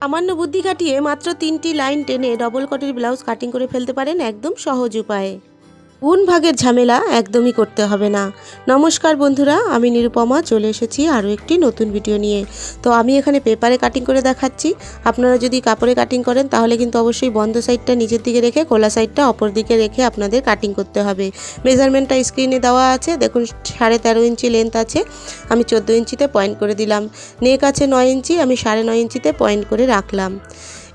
সামান্য বুদ্ধি খাটিয়ে মাত্র 3টি লাইন টেনে ডবল কটের ব্লাউজ কাটিং করে ফেলতে পারেন একদম সহজ উপায়ে। গুণ ভাগের ঝামেলা একদমই করতে হবে না। নমস্কার বন্ধুরা, আমি নিরুপমা চলে এসেছি আরও একটি নতুন ভিডিও নিয়ে। তো আমি এখানে পেপারে কাটিং করে দেখাচ্ছি। আপনারা যদি কাপড়ে কাটিং করেন তাহলে কিন্তু অবশ্যই বন্ধ সাইডটা নিচের দিকে রেখে খোলা সাইডটা অপর দিকে রেখে আপনাদের কাটিং করতে হবে। মেজারমেন্টটা স্ক্রিনে দেওয়া আছে, দেখুন 13.5 ইঞ্চি লেন্থ আছে, আমি 14 ইঞ্চিতে পয়েন্ট করে দিলাম। নেক আছে 9 ইঞ্চি, আমি 9.5 ইঞ্চিতে পয়েন্ট করে রাখলাম।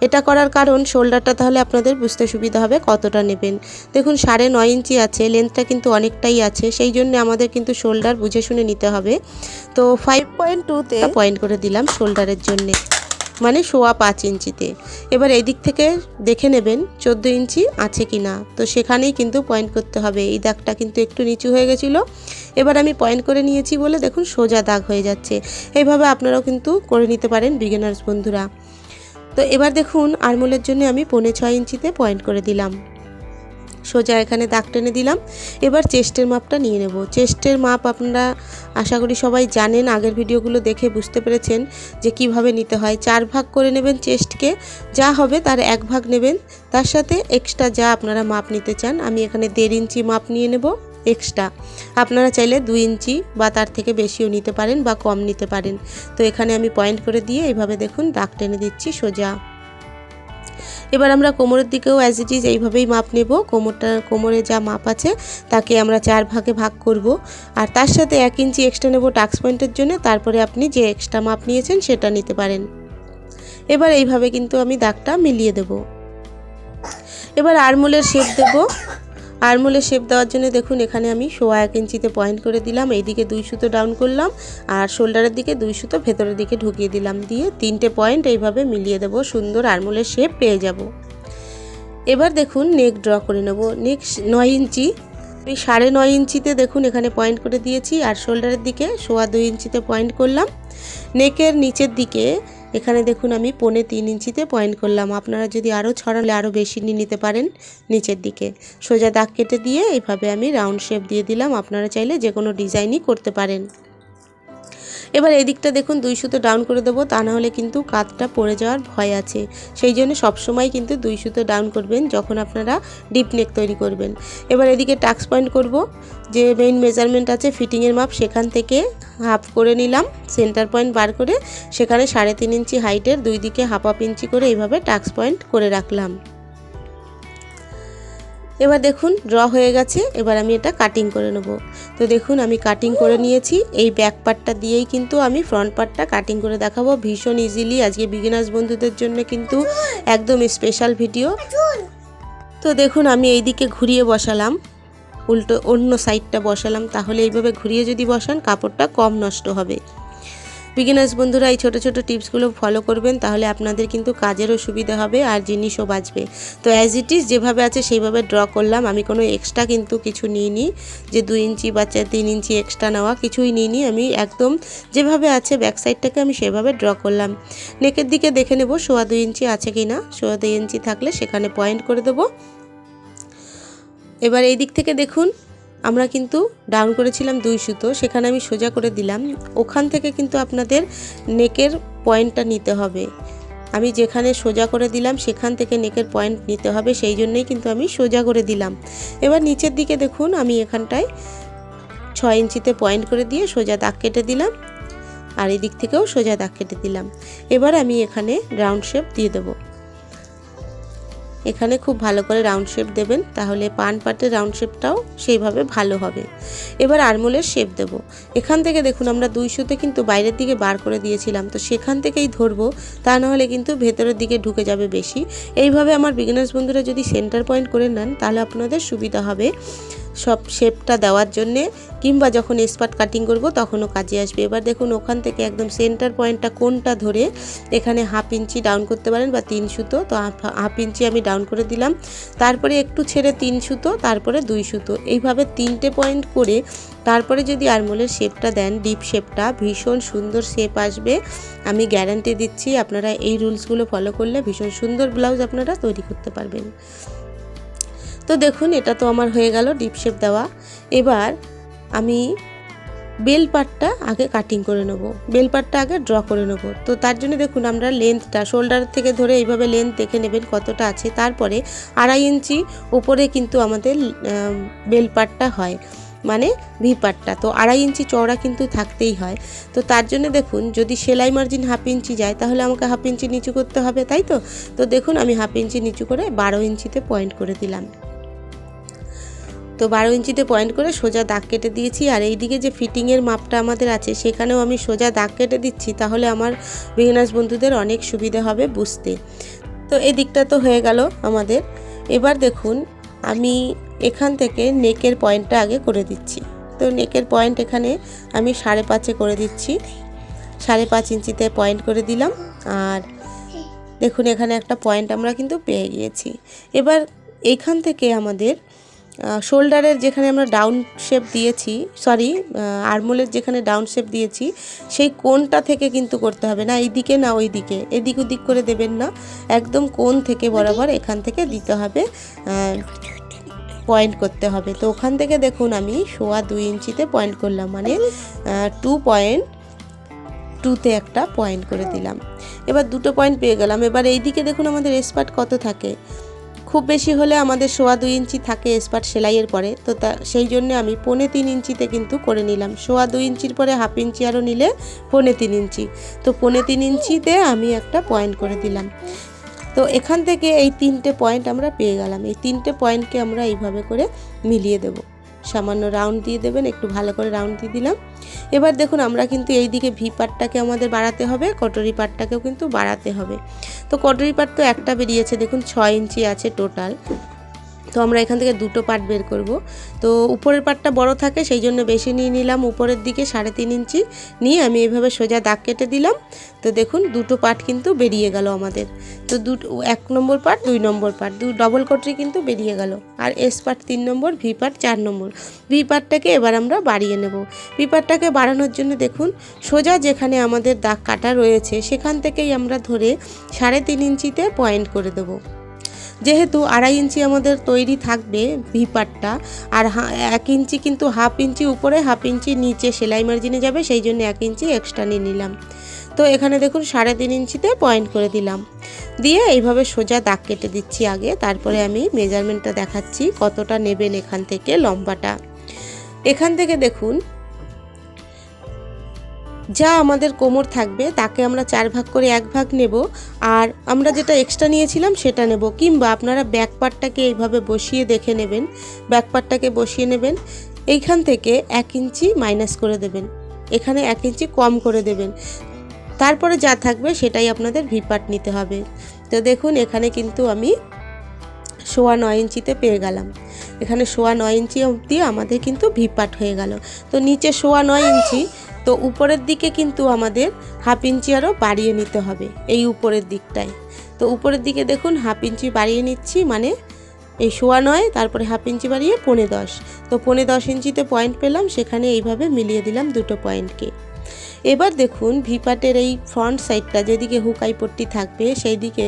এটা করার কারণ শোল্ডারটা তাহলে আপনাদের বুঝতে সুবিধা হবে কতটা নেবেন। দেখুন 9.5 ইঞ্চি আছে, লেন্থটা কিন্তু অনেকটাই আছে, সেই জন্য আমাদের কিন্তু শোল্ডার বুঝে শুনে নিতে হবে। তো 5.2তে পয়েন্ট করে দিলাম শোল্ডারের জন্যে, মানে 5.25 ইঞ্চিতে। এবার এই দিক থেকে দেখে নেবেন 14 ইঞ্চি আছে কি না, তো সেখানেই কিন্তু পয়েন্ট করতে হবে। এই দাগটা কিন্তু একটু নিচু হয়ে গেছিলো, এবার আমি পয়েন্ট করে নিয়েছি বলে দেখুন সোজা দাগ হয়ে যাচ্ছে। এইভাবে আপনারাও কিন্তু করে নিতে পারেন বিগিনার্স বন্ধুরা। তো এবার দেখুন আরমোলের জন্য আমি 5.6 ইঞ্চিতে পয়েন্ট করে দিলাম, সোজা এখানে দাগ টেনে দিলাম। এবার চেস্টের মাপটা নিয়ে নেব। চেস্টের মাপ আপনারা আশা করি সবাই জানেন, আগের ভিডিওগুলো দেখে বুঝতে পেরেছেন যে কিভাবে নিতে হয়। 4 ভাগ করে নেবেন চেস্টকে, যা হবে তার 1 ভাগ নেবেন, তার সাথে এক্সট্রা যা আপনারা মাপ নিতে চান। আমি এখানে 1.5 ইঞ্চি মাপ নিয়ে নেব এক্সট্রা। আপনারা চাইলে 2 ইঞ্চি বা তার থেকে বেশিও নিতে পারেন বা কম নিতে পারেন। তো এখানে আমি পয়েন্ট করে দিয়ে এইভাবে দেখুন দাগ টেনে দিচ্ছি সোজা। এবার আমরা কোমরের দিকেও অ্যাজ ইট ইজ এইভাবেই মাপ নেব। কোমরে যা মাপ আছে তাকে আমরা 4 ভাগে ভাগ করব, আর তার সাথে 1 ইঞ্চি এক্সট্রা নেব টাক্স পয়েন্টের জন্য। তারপরে আপনি যে এক্সট্রা মাপ নিয়েছেন সেটা নিতে পারেন। এবার এইভাবে কিন্তু আমি দাগটা মিলিয়ে দেব। এবার আরমোলের শেপ দেব। আরমোলের শেপ দেওয়ার জন্য দেখুন এখানে আমি 1.25 ইঞ্চিতে পয়েন্ট করে দিলাম, এইদিকে 2 সুতো ডাউন করলাম, আর শোল্ডারের দিকে 2 সুতো ভেতরের দিকে ঢুকিয়ে দিলাম, দিয়ে 3টে পয়েন্ট এইভাবে মিলিয়ে দেব, সুন্দর আরমোলের শেপ পেয়ে যাব। এবার দেখুন নেক ড্র করে নেব। নেক 9 ইঞ্চি, আমি 9.5 ইঞ্চিতে দেখুন এখানে পয়েন্ট করে দিয়েছি, আর শোল্ডারের দিকে 2.25 ইঞ্চিতে পয়েন্ট করলাম। নেকের নিচের দিকে এখানে দেখুন আমি 3.25 ইঞ্চিতে পয়েন্ট করলাম। আপনারা যদি আরও ছড়ালে আরও বেশি নিয়ে নিতে পারেন। নিচের দিকে সোজা দাগ কেটে দিয়ে এইভাবে আমি রাউন্ড শেপ দিয়ে দিলাম। আপনারা চাইলে যে কোনো ডিজাইনই করতে পারেন। এবার এই দিকটা দেখুন 2 সুতো ডাউন করে দেবো, তা না হলে কিন্তু কাঁধটা পড়ে যাওয়ার ভয় আছে। সেই জন্য সবসময় কিন্তু 2 সুতো ডাউন করবেন যখন আপনারা ডিপ নেক তৈরি করবেন। এবার এদিকে টাক্স পয়েন্ট করব, যে মেইন মেজারমেন্ট আছে ফিটিংয়ের মাপ, সেখান থেকে হাফ করে নিলাম, সেন্টার পয়েন্ট বার করে সেখানে 3.5 ইঞ্চি হাইটের 2 দিকে হাফ ইঞ্চি করে এইভাবে টাক্স পয়েন্ট করে রাখলাম। এবার দেখুন ড্র হয়ে গেছে, এবার আমি এটা কাটিং করে নেব। তো দেখুন আমি কাটিং করে নিয়েছি। এই ব্যাক পার্টটা দিয়েই কিন্তু আমি ফ্রন্ট পার্টটা কাটিং করে দেখাবো ভীষণ ইজিলি। আজকে বিগিনার্স বন্ধুদের জন্য কিন্তু একদম স্পেশাল ভিডিও। তো দেখুন আমি এই দিকে ঘুরিয়ে বসালাম, উল্টো অন্য সাইডটা বসালাম, তাহলে এইভাবে ঘুরিয়ে যদি বসান কাপড়টা কম নষ্ট হবে। বিগিনার্স বন্ধুরা এই ছোটো ছোটো টিপসগুলো ফলো করবেন, তাহলে আপনাদের কিন্তু কাজেরও সুবিধা হবে আর জিনিসও বাঁচবে। তো অ্যাজ ইট ইজ যেভাবে আছে সেইভাবে ড্র করলাম। আমি কোনো এক্সট্রা কিন্তু কিছু নিইনি, যে 2 ইঞ্চি বা 3 ইঞ্চি এক্সট্রা নেওয়া কিছুই নিইনি। আমি একদম যেভাবে আছে ব্যাক সাইডটাকে আমি সেভাবে ড্র করলাম। নেকের দিকে দেখে নেব 2.25 ইঞ্চি আছে কি না, 2.25 ইঞ্চি থাকলে সেখানে পয়েন্ট করে দেবো। এবার এই দিক থেকে দেখুন আমরা কিন্তু ডাউন করেছিলাম 2 সুতো, সেখানে আমি সোজা করে দিলাম। ওখান থেকে কিন্তু আপনাদের নেকের পয়েন্টটা নিতে হবে। আমি যেখানে সোজা করে দিলাম সেখান থেকে নেকের পয়েন্ট নিতে হবে, সেই জন্যই কিন্তু আমি সোজা করে দিলাম। এবার নিচের দিকে দেখুন আমি এখানটায় 6 ইঞ্চিতে পয়েন্ট করে দিয়ে সোজা দাগ কেটে দিলাম, আর এই দিক থেকেও সোজা দাগ কেটে দিলাম। এবার আমি এখানে রাউন্ড শেপ দিয়ে দেবো। এখানে খুব ভালো করে রাউন্ড শেপ দেবেন, তাহলে পান পাটের রাউন্ড শেপটাও সেইভাবে ভালো হবে। এবার আরমোলের শেপ দেব। এখান থেকে দেখুন আমরা 2 সুতো কিন্তু বাইরের দিকে বার করে দিয়েছিলাম, তো সেখান থেকেই ধরবো, তা নাহলে কিন্তু ভেতরের দিকে ঢুকে যাবে বেশি। এইভাবে আমার বিগিনার্স বন্ধুরা যদি সেন্টার পয়েন্ট করে নেন তাহলে আপনাদের সুবিধা হবে সব শেপটা দেওয়ার জন্যে, কিংবা যখন স্পার্ট কাটিং করব তখনও কাজে আসবে। এবার দেখুন ওখান থেকে একদম সেন্টার পয়েন্টটা কোনটা ধরে এখানে 1/2 ইঞ্চি ডাউন করতে পারেন বা 3 সুতো, তো 1/2 ইঞ্চি আমি ডাউন করে দিলাম। তারপরে একটু ছেড়ে 3 সুতো, তারপরে 2 সুতো, এইভাবে 3টে পয়েন্ট করে তারপরে যদি আরমোলের শেপটা দেন, ডিপ শেপটা, ভীষণ সুন্দর শেপ আসবে। আমি গ্যারান্টি দিচ্ছি আপনারা এই রুলসগুলো ফলো করলে ভীষণ সুন্দর ব্লাউজ আপনারা তৈরি করতে পারবেন। তো দেখুন এটা তো আমার হয়ে গেল ডিপ শেপ দেওয়া। এবার আমি বেল পার্টটা আগে কাটিং করে নেব, বেল পার্টটা আগে ড্র করে নেব। তো তার জন্য দেখুন আমরা লেন্থটা শোল্ডার থেকে ধরে এইভাবে লেন্থ দেখে নেবেন কতটা আছে, তারপরে 2.5 ইঞ্চি উপরে কিন্তু আমাদের বেল পার্টটা হয়, মানে ভি পার্টটা। তো 2.5 ইঞ্চি চওড়া কিন্তু থাকতেই হয়। তো তার জন্য দেখুন যদি সেলাই মার্জিন 1/2 ইঞ্চি যায় তাহলে আমাকে 1/2 ইঞ্চি নিচু করতে হবে, তাই তো। তো দেখুন আমি 1/2 ইঞ্চি নিচু করে 12 ইঞ্চিতে পয়েন্ট করে দিলাম। তো 12 ইঞ্চিতে পয়েন্ট করে সোজা দাগ কেটে দিয়েছি। আর এই দিকে যে ফিটিংয়ের মাপটা আমাদের আছে সেখানেও আমি সোজা দাগ কেটে দিচ্ছি, তাহলে আমার বিগিনার্স বন্ধুদের অনেক সুবিধা হবে বুঝতে। তো এই দিকটা তো হয়ে গেল আমাদের। এবার দেখুন আমি এখান থেকে নেকের পয়েন্টটা আগে করে দিচ্ছি। তো নেকের পয়েন্ট এখানে আমি 5.5 করে দিচ্ছি, 5.5 ইঞ্চিতে পয়েন্ট করে দিলাম। আর দেখুন এখানে একটা পয়েন্ট আমরা কিন্তু পেয়ে গিয়েছি। এবার এইখান থেকে আমাদের শোল্ডারের যেখানে আমরা ডাউন শেপ দিয়েছি, আর্মোলের যেখানে ডাউন শেপ দিয়েছি সেই কোণটা থেকে কিন্তু করতে হবে না, এইদিকে না ওই দিকে, এদিক ওদিক করে দেবেন না, একদম কোণ থেকে বরাবর এখান থেকে দিতে হবে, পয়েন্ট করতে হবে। তো ওখান থেকে দেখুন আমি 2.25 ইঞ্চিতে পয়েন্ট করলাম, মানে 2.2তে একটা পয়েন্ট করে দিলাম। এবার দুটো পয়েন্ট পেয়ে গেলাম। এবার এইদিকে দেখুন আমাদের স্পার্ট কত থাকে, খুব বেশি হলে আমাদের 2.25 ইঞ্চি থাকে স্পার্ট সেলাইয়ের পরে। তো সেই জন্য আমি 3.25 ইঞ্চিতে কিন্তু করে নিলাম। 2.25 ইঞ্চির পরে 1/2 ইঞ্চি আরও নিলে 3.25 ইঞ্চি। তো 3.25 ইঞ্চিতে আমি একটা পয়েন্ট করে দিলাম। তো এখান থেকে এই 3টে পয়েন্ট আমরা পেয়ে গেলাম। এই 3টে পয়েন্টকে আমরা এইভাবে করে মিলিয়ে দেব, সামান্য রাউন্ড দিয়ে দেবেন, একটু ভালো করে রাউন্ড দিয়ে দিলাম। এবার দেখুন আমরা কিন্তু এই দিকে ভি পার্টটাকে আমাদের বাড়াতে হবে, কটরি পার্টটাকেও কিন্তু বাড়াতে হবে। তো কটরি পার্ট তো একটা বেরিয়েছে, দেখুন 6 ইঞ্চি আছে টোটাল। তো আমরা এখান থেকে দুটো পার্ট বের করব। তো উপরের পার্টটা বড় থাকে সেই জন্য বেশি নিয়ে নিলাম, উপরের দিকে 3.5 ইঞ্চি নিয়ে আমি এইভাবে সোজা দাগ কেটে দিলাম। তো দেখুন দুটো পার্ট কিন্তু বেরিয়ে গেল আমাদের। তো 1 নম্বর পার্ট, 2 নম্বর পার্ট, ডবল কটরি কিন্তু বেরিয়ে গেল। আর এস পার্ট 3 নম্বর, ভি পার্ট 4 নম্বর। ভি পার্টটাকে এবার আমরা বাড়িয়ে নেব। ভি পার্টটাকে বাড়ানোর জন্য দেখুন সোজা যেখানে আমাদের দাগ কাটা রয়েছে সেখান থেকেই আমরা ধরে 3.5 ইঞ্চিতে পয়েন্ট করে দেবো। যেহেতু 2.5 ইঞ্চি আমাদের তৈরি থাকবে ভি পার্টটা, আর 1 ইঞ্চি কিন্তু 1/2 ইঞ্চি উপরে 1/2 ইঞ্চি নিচে সেলাই মার্জিনে যাবে, সেই জন্য 1 ইঞ্চি এক্সট্রা নিয়ে নিলাম। তো এখানে দেখুন 3.5 ইঞ্চিতে পয়েন্ট করে দিলাম, দিয়ে এইভাবে সোজা দাগ কেটে দিচ্ছি আগে, তারপরে আমি মেজারমেন্টটা দেখাচ্ছি কতটা নেবেন এখান থেকে লম্বাটা। এখান থেকে দেখুন যা আমাদের কোমর থাকবে তাকে আমরা 4 ভাগ করে 1 ভাগ নেব, আর আমরা যেটা এক্সট্রা নিয়েছিলাম সেটা নেব। কিংবা আপনারা ব্যাক পার্টটাকে এইভাবে বসিয়ে দেখে নেবেন, ব্যাক পার্টটাকে বসিয়ে নেবেন, এইখান থেকে 1 ইঞ্চি মাইনাস করে দেবেন, এখানে 1 ইঞ্চি কম করে দেবেন, তারপরে যা থাকবে সেটাই আপনাদের ভি পার্ট নিতে হবে। তো দেখুন এখানে কিন্তু আমি 9.25 ইঞ্চিতে পেয়ে গেলাম, এখানে 9.25 ইঞ্চি অবধি আমাদের কিন্তু ভি পার্ট হয়ে গেল। তো নিচে 9.25 ইঞ্চি, তো উপরের দিকে কিন্তু আমাদের 1/2 ইঞ্চি আরও বাড়িয়ে নিতে হবে এই উপরের দিকটায়। তো উপরের দিকে দেখুন 1/2 ইঞ্চি বাড়িয়ে নিচ্ছি, মানে এই 9.25 তারপরে 1/2 ইঞ্চি বাড়িয়ে 10.10। তো 10.10 ইঞ্চিতে পয়েন্ট পেলাম, সেখানে এইভাবে মিলিয়ে দিলাম দুটো পয়েন্টকে। এবার দেখুন ভি পার্টের এই ফ্রন্ট সাইডটা যেদিকে হুকাই পট্টি থাকবে সেই দিকে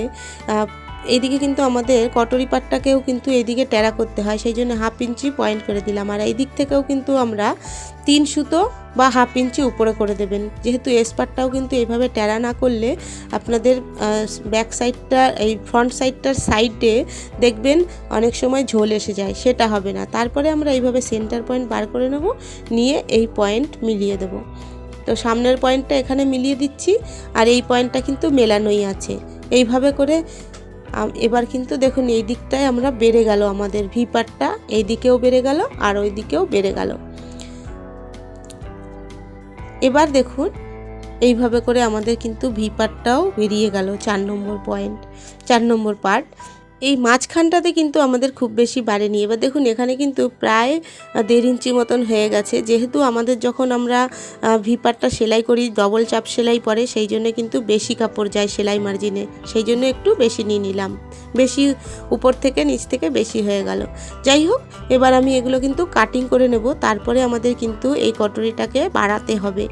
এইদিকে কিন্তু আমাদের কটরি পাটটাকেও কিন্তু এইদিকে টেরা করতে হয়, সেই জন্য 1/2 ইঞ্চি পয়েন্ট করে দিলাম। আর এই দিক থেকেও কিন্তু আমরা 3 সুতো বা 1/2 ইঞ্চি উপরে করে দেবেন, যেহেতু এস পার্টটাও কিন্তু এইভাবে টেরা না করলে আপনাদের ব্যাক সাইডটা এই ফ্রন্ট সাইডটার সাইডে দেখবেন অনেক সময় ঝোল এসে যায়, সেটা হবে না। তারপরে আমরা এইভাবে সেন্টার পয়েন্ট বার করে নেব, নিয়ে এই পয়েন্ট মিলিয়ে দেব। তো সামনের পয়েন্টটা এখানে মিলিয়ে দিচ্ছি, আর এই পয়েন্টটা কিন্তু মেলানোই আছে এইভাবে করে। এবার কিন্তু দেখুন এই দিকটায় আমরা বেড়ে গেল, আমাদের ভি পার্টটা এই দিকেও বেড়ে গেল আর ওই দিকেও বেড়ে গেল। এবার দেখুন এইভাবে করে আমাদের কিন্তু ভি পার্টটাও বেরিয়ে গেল, 4 নম্বর পয়েন্ট, 4 নম্বর পার্ট। এই মাঝখানটাতে কিন্তু আমাদের খুব বেশি বাড়েনি। এবার দেখুন এখানে কিন্তু প্রায় 1.5 ইঞ্চি মতন হয়ে গেছে, যেহেতু আমাদের যখন আমরা ভি পার্টটা সেলাই করি ডবল চাপ সেলাই পরে, সেই জন্য কিন্তু বেশি কাপড় যায় সেলাই মার্জিনে, সেই জন্য একটু বেশি নিয়ে নিলাম, বেশি উপর থেকে নিচ থেকে বেশি হয়ে গেল। যাই হোক, এবার আমি এগুলো কিন্তু কাটিং করে নেব, তারপরে আমাদের কিন্তু এই কটরিটাকে বাড়াতে হবে।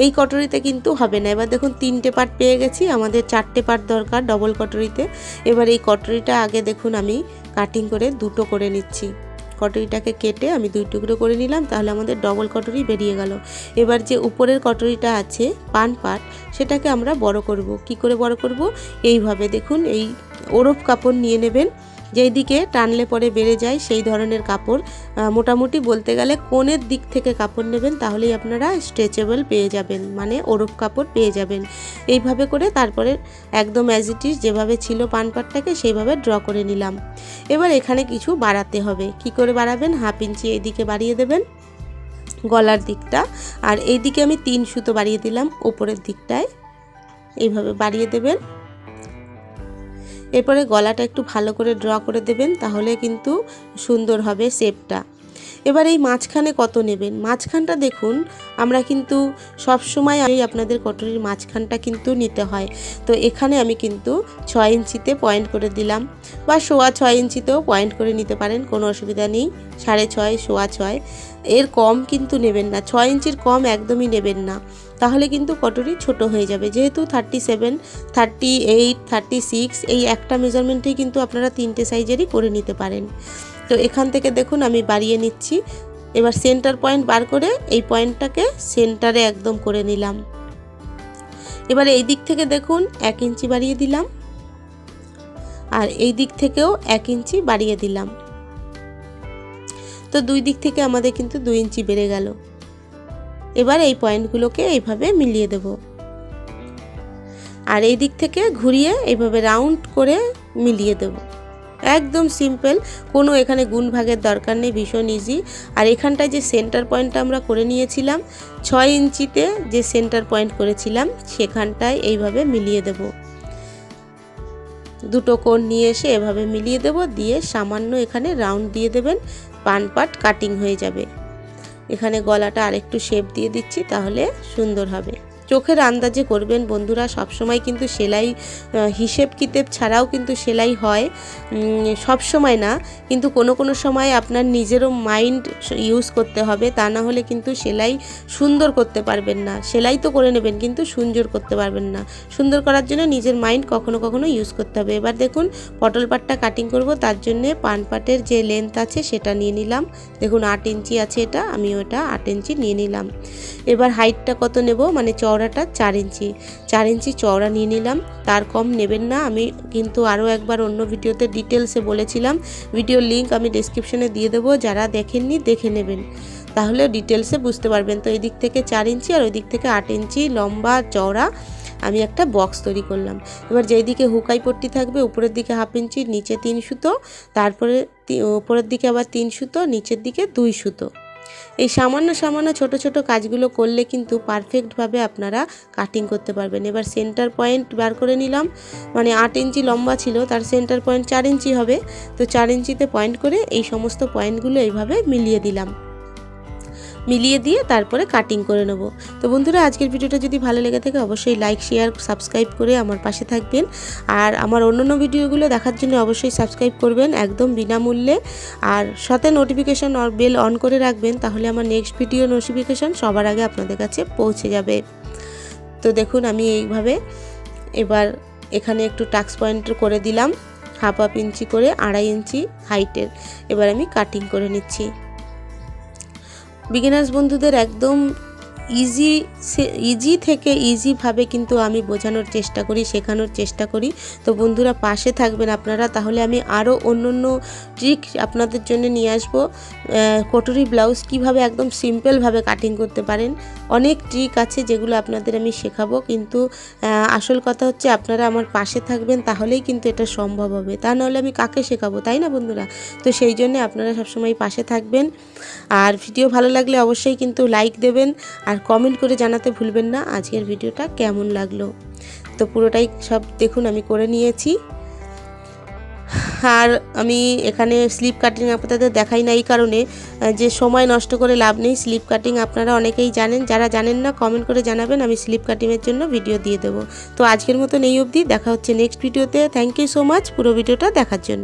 এই কটরিতে কিন্তু হবে না। এবার দেখুন 3টে পার্ট পেয়ে গেছি, আমাদের 4টে পার্ট দরকার ডবল কটরিতে। এবার এই কটরিটা আগে দেখুন আমি কাটিং করে দুটো করে নিচ্ছি, কটরিটাকে কেটে আমি 2 টুকরো করে নিলাম, তাহলে আমাদের ডবল কটরি বেরিয়ে গেল। এবার যে উপরের কটরিটা আছে পান পাট, সেটাকে আমরা বড় করব। কি করে বড় করব? এইভাবে দেখুন, এই ওরপ কাপড় নিয়ে নেবেন, যেই দিকে টানলে পরে বেড়ে যায় সেই ধরনের কাপড়, মোটামুটি বলতে গেলে কোণের দিক থেকে কাপড় নেবেন, তাহলেই আপনারা স্ট্রেচেবল পেয়ে যাবেন, মানে ওরপ কাপড় পেয়ে যাবেন। এইভাবে করে তারপরে একদম অ্যাজ ইট ইজ যেভাবে ছিল পানপাটটাকে সেইভাবে ড্র করে নিলাম। এবার এখানে কিছু বাড়াতে হবে। কি করে বাড়াবেন? 1/2 ইঞ্চি এইদিকে বাড়িয়ে দেবেন গলার দিকটা, আর এইদিকে আমি 3 সুতো বাড়িয়ে দিলাম ওপরের দিকটায়, এইভাবে বাড়িয়ে দেবেন। এরপরে গলাটা একটু ভালো করে ড্র করে দেবেন, তাহলে কিন্তু সুন্দর হবে শেপটা। এবার এই মাঝখানে কত নেবেন? মাঝখানটা দেখুন, আমরা কিন্তু সব সময় আপনাদের কটরির মাঝখানটা কিন্তু নিতে হয়। তো এখানে আমি কিন্তু 6 ইঞ্চিতে পয়েন্ট করে দিলাম, বা 6.25 ইঞ্চিতেও পয়েন্ট করে নিতে পারেন, কোনো অসুবিধা নেই। 6.5, 6.25 এর কম কিন্তু নেবেন না, 6 ইঞ্চির কম একদমই নেবেন না, তাহলে কিন্তু কটরি ছোট হয়ে যাবে। যেহেতু 37, 38, 36 এই একটা মেজারমেন্টেই কিন্তু আপনারা 3টে সাইজেরই করে নিতে পারেন। তো এখান থেকে দেখুন আমি বাড়িয়ে নিচ্ছি। এবার সেন্টার পয়েন্ট বার করে এই পয়েন্টটাকে সেন্টারে একদম করে নিলাম। এবার এই দিক থেকে দেখুন 1 ইঞ্চি বাড়িয়ে দিলাম, আর এই দিক থেকেও 1 ইঞ্চি বাড়িয়ে দিলাম। তো 2 দিক থেকে আমাদের কিন্তু 2 ইঞ্চি বেড়ে গেল। এবার এই পয়েন্টগুলোকে এইভাবে মিলিয়ে দেব, আর এই দিক থেকে ঘুরিয়ে এইভাবে রাউন্ড করে মিলিয়ে দেব। একদম সিম্পল, কোনো এখানে গুণ ভাগের দরকার নেই, ভীষণ ইজি। আর এখানটায় যে সেন্টার পয়েন্টটা আমরা করে নিয়েছিলাম 6 ইঞ্চিতে, যে সেন্টার পয়েন্ট করেছিলাম সেখানটায় এইভাবে মিলিয়ে দেব। দুটো কোণ নিয়ে এসে এভাবে মিলিয়ে দেব, দিয়ে সামান্য এখানে রাউন্ড দিয়ে দেবেন, পান পাট কাটিং হয়ে যাবে। এখানে গলাটা আরেকটু শেপ দিয়ে দিচ্ছি, তাহলে সুন্দর হবে। চোখের আন্দাজে করবেন বন্ধুরা, সবসময় কিন্তু সেলাই হিসেব কিতেব ছাড়াও কিন্তু সেলাই হয়, সব সময় না, কিন্তু কোনো সময় আপনার নিজেরও মাইন্ড ইউজ করতে হবে, তা না হলে কিন্তু সেলাই সুন্দর করতে পারবেন না। সেলাই তো করে নেবেন কিন্তু সুন্দর করতে পারবেন না। সুন্দর করার জন্য নিজের মাইন্ড কখনো ইউজ করতে হবে। এবার দেখুন পটল পাটটা কাটিং করব, তার জন্যে পান পাটের যে লেন্থ আছে সেটা নিয়ে নিলাম। দেখুন 8 ইঞ্চি আছে এটা, আমি ওটা 8 ইঞ্চি নিয়ে নিলাম। এবার হাইটটা কত নেব, মানে চওড়াটা 4 ইঞ্চি, 4 ইঞ্চি চওড়া নিয়ে নিলাম, তার কম নেবেন না। আমি কিন্তু আরও একবার অন্য ভিডিওতে ডিটেলসে বলেছিলাম, ভিডিওর লিঙ্ক আমি ডেসক্রিপশনে দিয়ে দেবো, যারা দেখেননি দেখে নেবেন, তাহলে ডিটেলসে বুঝতে পারবেন। তো এই দিক থেকে 4 ইঞ্চি আর ওই দিক থেকে 8 ইঞ্চি লম্বা চওড়া আমি একটা বক্স তৈরি করলাম। এবার যেই দিকে হুকাই পট্টি থাকবে উপরের দিকে 1/2 ইঞ্চি, নিচে 3 সুতো, তারপরে উপরের দিকে আবার 3 সুতো, নিচের দিকে 2 সুতো। এই সামান্য ছোট ছোট কাজগুলো করলে কিন্তু পারফেক্টভাবে আপনারা কাটিং করতে পারবেন। এবার সেন্টার পয়েন্ট বার করে নিলাম, মানে 8 ইঞ্চি লম্বা ছিল, তার সেন্টার পয়েন্ট 4 ইঞ্চি হবে। তো 4 ইঞ্চিতে পয়েন্ট করে এই সমস্ত পয়েন্টগুলো এইভাবে মিলিয়ে দিলাম, মিলিয়ে দিয়ে তারপরে কাটিং করে নেব। তো বন্ধুরা, আজকের ভিডিওটা যদি ভালো লেগে থাকে অবশ্যই লাইক, শেয়ার, সাবস্ক্রাইব করে আমার পাশে থাকবেন। আর আমার অন্যান্য ভিডিওগুলো দেখার জন্য অবশ্যই সাবস্ক্রাইব করবেন একদম বিনামূল্যে, আর সাথে নোটিফিকেশান আর বেল অন করে রাখবেন, তাহলে আমার নেক্সট ভিডিও নোটিফিকেশান সবার আগে আপনাদের কাছে পৌঁছে যাবে। তো দেখুন আমি এইভাবে এবার এখানে একটু টাক্স পয়েন্ট করে দিলাম, 1/2 ইঞ্চি করে 2.5 ইঞ্চি হাইটের। এবার আমি কাটিং করে নিচ্ছি। বিগিনার্স বন্ধুদের একদম ইজি থেকে ইজিভাবে কিন্তু আমি বোঝানোর চেষ্টা করি, শেখানোর চেষ্টা করি। তো বন্ধুরা পাশে থাকবেন আপনারা, তাহলে আমি আরও অন্য ট্রিক আপনাদের জন্য নিয়ে আসব। কটরি ব্লাউজ কিভাবে একদম সিম্পলভাবে কাটিং করতে পারেন, অনেক ট্রিক আছে যেগুলো আপনাদের আমি শেখাবো, কিন্তু আসল কথা হচ্ছে আপনারা আমার পাশে থাকবেন, তাহলেই কিন্তু এটা সম্ভব হবে, তা নাহলে আমি কাকে শেখাবো, তাই না বন্ধুরা? তো সেই জন্য আপনারা সবসময় পাশে থাকবেন। আর ভিডিও ভালো লাগলে অবশ্যই কিন্তু লাইক দেবেন, আর কমেন্ট করে জানাতে ভুলবেন না আজকের ভিডিওটা কেমন লাগলো। তো পুরোটাই সব দেখুন আমি করে নিয়েছি। আর আমি এখানে স্লিপ কাটিং আপনাদের দেখাই না এই কারণে যে সময় নষ্ট করে লাভ নেই। স্লিপ কাটিং আপনারা অনেকেই জানেন, যারা জানেন না কমেন্ট করে জানাবেন, আমি স্লিপ কাটিংয়ের জন্য ভিডিও দিয়ে দেবো। তো আজকের মতন এই অবধি, দেখা হচ্ছে নেক্সট ভিডিওতে। থ্যাংক ইউ সো মাচ পুরো ভিডিওটা দেখার জন্য।